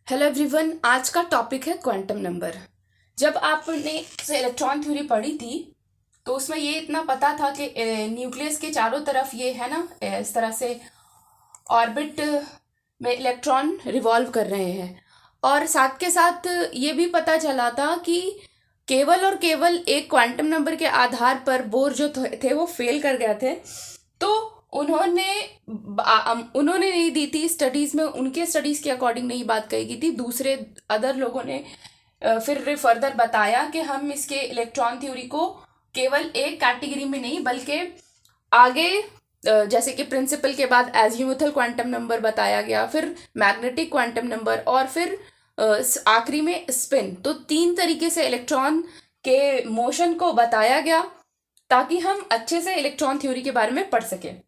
Hello everyone, आज का topic है क्वांटम नंबर। जब आपने इलेक्ट्रॉन थ्योरी पढ़ी थी तो उसमें ये इतना पता था कि न्यूक्लियस के चारों तरफ ये है ना, इस तरह से ऑर्बिट में इलेक्ट्रॉन रिवॉल्व कर रहे हैं। और साथ के साथ ये भी पता चला था कि केवल और केवल एक क्वांटम नंबर के आधार पर बोर जो थे वो फेल कर गए थे। तो उन्होंने उन्होंने नहीं दी थी स्टडीज में, उनके स्टडीज के अकॉर्डिंग नहीं बात कही गई थी। दूसरे अदर लोगों ने फिर फर्दर बताया कि हम इसके इलेक्ट्रॉन थ्योरी को केवल एक कैटेगरी में नहीं बल्कि आगे जैसे कि प्रिंसिपल के बाद एजीमुथल क्वांटम नंबर बताया गया, फिर मैग्नेटिक क्वांटम नंबर और फिर आखिरी में स्पिन। तो तीन तरीके से इलेक्ट्रॉन के मोशन को बताया गया ताकि हम अच्छे से इलेक्ट्रॉन थ्योरी के बारे में पढ़ सके।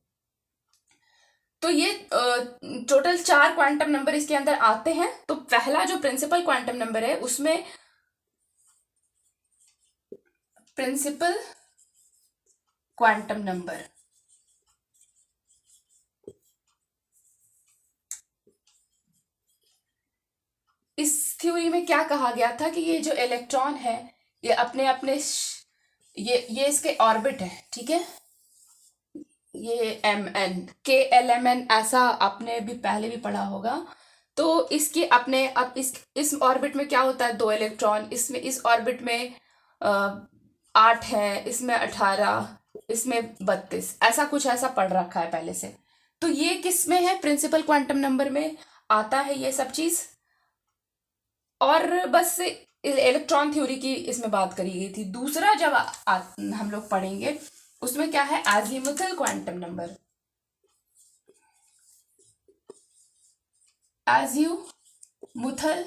तो ये टोटल 4 क्वांटम नंबर इसके अंदर आते हैं। तो पहला जो प्रिंसिपल क्वांटम नंबर है उसमें प्रिंसिपल क्वांटम नंबर इस थ्योरी में क्या कहा गया था कि ये जो इलेक्ट्रॉन है ये अपने अपने ये इसके ऑर्बिट है, ठीक है। ये एम एन के एल एम एन ऐसा आपने भी पहले भी पढ़ा होगा। तो इसके अपने अब इस ऑर्बिट में क्या होता है, 2 इलेक्ट्रॉन, इसमें इस ऑर्बिट में 8 है, इसमें 18, इसमें 32, ऐसा कुछ ऐसा पढ़ रखा है पहले से। तो ये किस में है, प्रिंसिपल क्वांटम नंबर में आता है ये सब चीज। और बस इलेक्ट्रॉन थ्योरी की इसमें बात करी गई थी। दूसरा जब हम लोग पढ़ेंगे उसमें क्या है, azimuthal quantum number. Azimuthal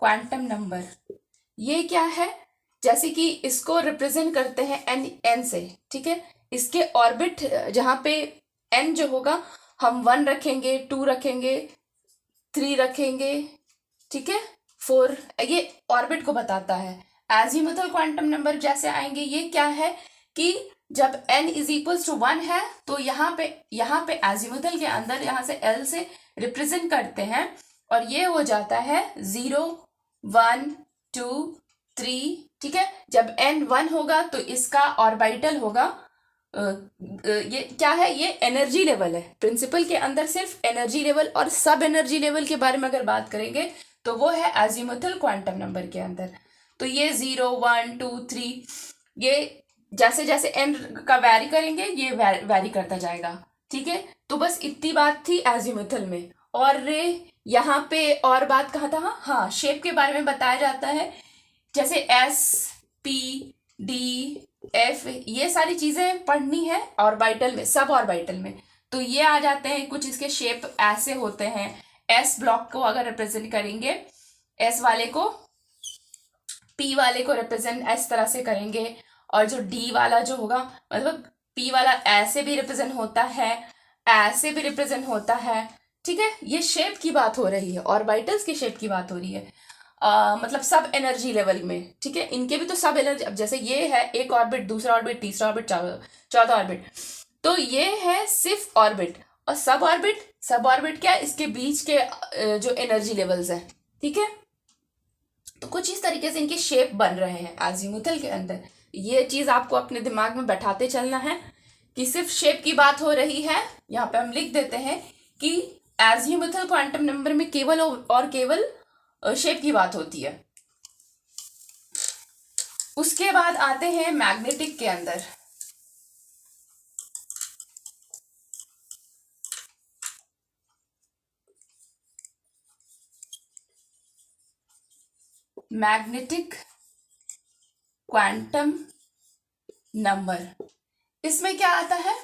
quantum number ये क्या है, जैसे कि इसको रिप्रेजेंट करते हैं एन एन से, ठीक है। इसके ऑर्बिट जहां पे एन जो होगा हम 1 रखेंगे, 2 रखेंगे, 3 रखेंगे, ठीक है, 4, ये ऑर्बिट को बताता है। एजीमुथल क्वांटम नंबर जैसे आएंगे ये क्या है कि जब n इज इक्वल्स टू 1 है तो यहाँ पे एजीमुथल के अंदर यहाँ से l से रिप्रेजेंट करते हैं और ये हो जाता है 0 1 2 3, ठीक है। जब n 1 होगा तो इसका ऑर्बिटल होगा ये क्या है, ये एनर्जी लेवल है। प्रिंसिपल के अंदर सिर्फ एनर्जी लेवल और सब एनर्जी लेवल के बारे में अगर बात करेंगे तो वो है एजीमुथल क्वांटम नंबर के अंदर। तो ये 0 1 2 3 ये जैसे जैसे एन का वैरी करेंगे ये वैरी करता जाएगा, ठीक है। तो बस इतनी बात थी एजीमुथल में। और यहाँ पे और बात कहा था, हाँ, शेप के बारे में बताया जाता है। जैसे एस पी डी एफ ये सारी चीजें पढ़नी है ऑर्बिटल में, सब ऑर्बिटल में। तो ये आ जाते हैं कुछ, इसके शेप ऐसे होते हैं। एस ब्लॉक को अगर रिप्रेजेंट करेंगे, एस वाले को पी वाले को रिप्रेजेंट इस तरह से करेंगे, और जो डी वाला जो होगा मतलब पी वाला ऐसे भी रिप्रेजेंट होता है, ऐसे भी रिप्रेजेंट होता है, ठीक है। ये शेप की बात हो रही है, ऑर्बिटल्स की शेप की बात हो रही है। मतलब सब एनर्जी लेवल में, ठीक है। इनके भी तो सब एनर्जी, अब जैसे ये है एक ऑर्बिट, दूसरा ऑर्बिट, तीसरा ऑर्बिट, चौथा ऑर्बिट। तो ये है सिर्फ ऑर्बिट। और सब ऑर्बिट क्या है, इसके बीच के जो एनर्जी लेवल्स है, ठीक है। तो कुछ इस तरीके से इनके शेप बन रहे हैं एजीमुथल के अंदर। ये चीज आपको अपने दिमाग में बैठाते चलना है कि सिर्फ शेप की बात हो रही है। यहाँ पे हम लिख देते हैं कि एजीमुथल क्वांटम नंबर में केवल और केवल शेप की बात होती है। उसके बाद आते हैं मैग्नेटिक के अंदर। मैग्नेटिक क्वांटम नंबर इसमें क्या आता है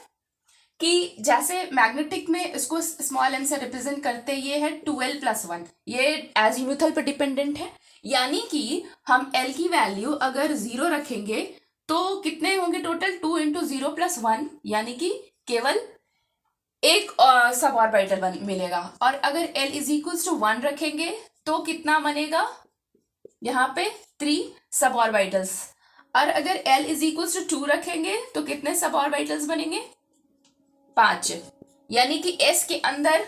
कि जैसे मैग्नेटिक में इसको स्मॉल एन से रिप्रेजेंट करते, ये है 2l+1, ये एजीमुथल पर डिपेंडेंट है। यानी कि हम l की वैल्यू अगर 0 रखेंगे तो कितने होंगे टोटल, 2 × 0+1, यानी कि केवल एक सब ऑर्बिटल मिलेगा। और अगर l इज इक्वल्स टू 1 रखेंगे तो कितना बनेगा, यहाँ पे 3 सब ऑर्बिटल्स। और अगर l इज इक्वल्स टू 2 रखेंगे तो कितने सब ऑर्बिटल्स बनेंगे, 5। यानी कि s के अंदर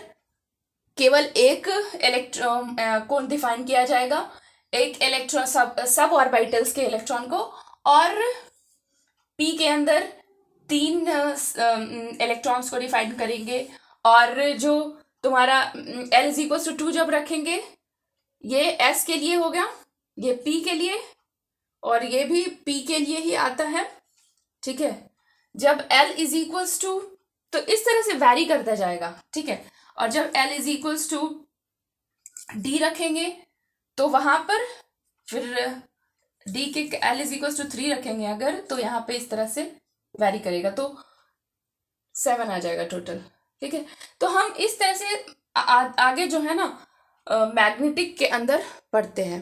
केवल एक इलेक्ट्रॉन को डिफाइन किया जाएगा, एक इलेक्ट्रॉन सब ऑर्बिटल्स के इलेक्ट्रॉन को, और p के अंदर 3 इलेक्ट्रॉन्स को डिफाइन करेंगे। और जो तुम्हारा l इज इक्वल टू 2 जब रखेंगे, ये s के लिए हो गया, ये p के लिए, और ये भी p के लिए ही आता है, ठीक है। जब l इज इक्वल्स टू, तो इस तरह से वैरी करता जाएगा, ठीक है। और जब l is equals to d रखेंगे तो वहां पर फिर d के l इज इक्वल्स टू 3 रखेंगे अगर, तो यहाँ पे इस तरह से वैरी करेगा, तो 7 आ जाएगा टोटल, ठीक है। तो हम इस तरह से आगे जो है ना मैग्नेटिक के अंदर पढ़ते हैं।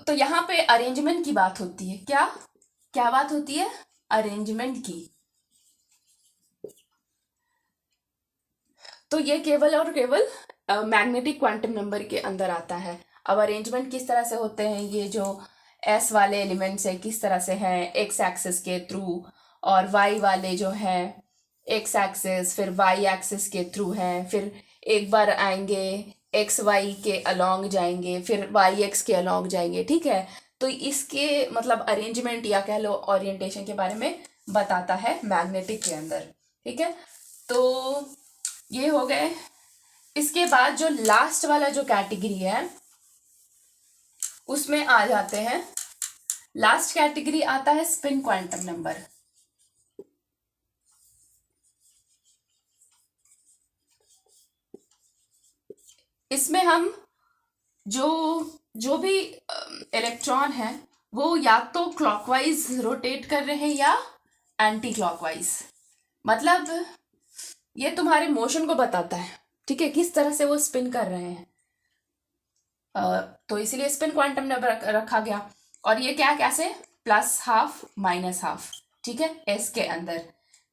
तो यहाँ पे अरेंजमेंट की बात होती है, क्या क्या बात होती है? अरेंजमेंट की। तो ये केवल और केवल मैग्नेटिक क्वांटम नंबर के अंदर आता है। अब अरेंजमेंट किस तरह से होते हैं, ये जो s वाले एलिमेंट्स है किस तरह से हैं एक्स एक्सिस के थ्रू, और y वाले जो हैं एक्स एक्सिस फिर y एक्सिस के थ्रू हैं, फिर एक बार आएंगे एक्स वाई के अलोंग जाएंगे, फिर वाई एक्स के अलोंग जाएंगे, ठीक है। तो इसके मतलब अरेंजमेंट या कह लो ओरिएंटेशन के बारे में बताता है मैग्नेटिक के अंदर, ठीक है। तो ये हो गए। इसके बाद जो लास्ट वाला जो कैटेगरी है उसमें आ जाते हैं। लास्ट कैटेगरी आता है स्पिन क्वांटम नंबर। इसमें हम जो भी इलेक्ट्रॉन है वो या तो क्लॉकवाइज रोटेट कर रहे हैं या एंटी क्लॉकवाइज, मतलब ये तुम्हारे मोशन को बताता है, ठीक है, किस तरह से वो स्पिन कर रहे हैं। तो इसीलिए स्पिन क्वांटम नंबर रखा गया। और ये क्या कैसे, प्लस हाफ माइनस हाफ, ठीक है, एस के अंदर।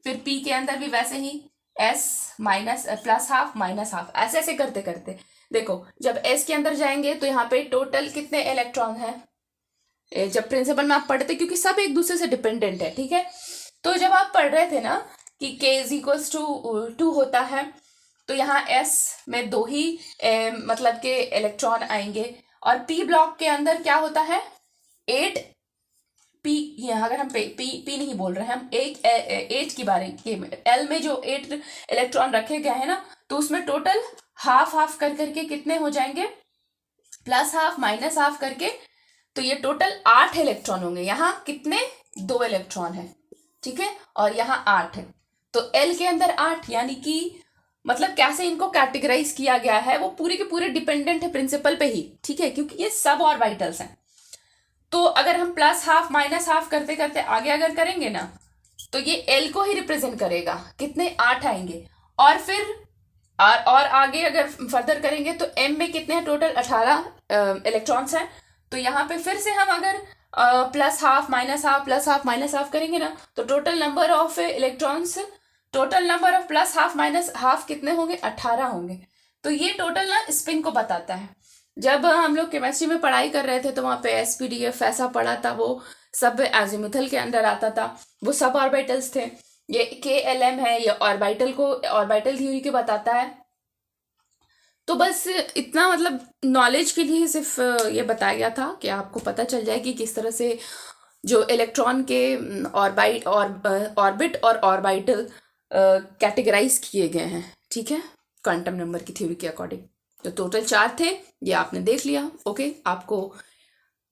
फिर पी के अंदर भी वैसे ही S minus plus half minus half, ऐसे ऐसे करते करते देखो जब एस के अंदर जाएंगे तो यहाँ पे टोटल कितने इलेक्ट्रॉन हैं। जब प्रिंसिपल में आप पढ़ते, क्योंकि सब एक दूसरे से डिपेंडेंट है, ठीक है। तो जब आप पढ़ रहे थे ना कि k इज इक्वल्स टू 2 होता है, तो यहाँ s में 2 ही मतलब के इलेक्ट्रॉन आएंगे। और p ब्लॉक के अंदर क्या होता है 8 p, यहाँ अगर हम p नहीं बोल रहे हैं, हम 8 की बारे के l में जो 8 इलेक्ट्रॉन रखे गए हैं ना, तो उसमें टोटल हाफ हाफ कर करके कितने हो जाएंगे, प्लस हाफ माइनस हाफ करके, तो ये टोटल 8 इलेक्ट्रॉन होंगे। यहाँ कितने 2 इलेक्ट्रॉन है, ठीक है, और यहाँ 8 है, तो L के अंदर 8, यानी कि मतलब कैसे इनको कैटेगराइज किया गया है वो पूरे के पूरे डिपेंडेंट है प्रिंसिपल पे ही, ठीक है, क्योंकि ये सब ऑर्बिटल्स हैं। तो अगर हम प्लस हाफ माइनस हाफ करते करते आगे अगर करेंगे ना, तो ये L को ही रिप्रेजेंट करेगा, कितने 8 आएंगे। और फिर और आगे अगर फर्दर करेंगे तो M में कितने हैं, टोटल 18 इलेक्ट्रॉन्स हैं। तो यहाँ पे फिर से हम अगर plus half minus half plus half minus half करेंगे ना, तो total number of electrons, total number of plus half minus half कितने होंगे, 18 होंगे। तो ये टोटल ना स्पिन को बताता है। जब हम लोग केमिस्ट्री में पढ़ाई कर रहे थे तो वहाँ पे SPDF ऐसा पढ़ा था, वो सब एजीमुथल के अंदर आता था, वो सब ऑर्बिटल्स थे। ये KLM है, ये ऑर्बिटल को ऑर्बिटल थ्योरी के बताता है। तो बस इतना मतलब नॉलेज के लिए सिर्फ ये बताया गया था कि आपको पता चल जाए कि किस तरह से जो इलेक्ट्रॉन के ऑर्बिट और ऑर्बिटल कैटेगराइज किए गए हैं, ठीक है, क्वांटम नंबर की थ्योरी के अकॉर्डिंग। तो टोटल 4 थे, ये आपने देख लिया। ओके, आपको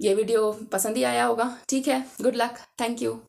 ये वीडियो पसंद ही आया होगा, ठीक है, गुड लक, थैंक यू।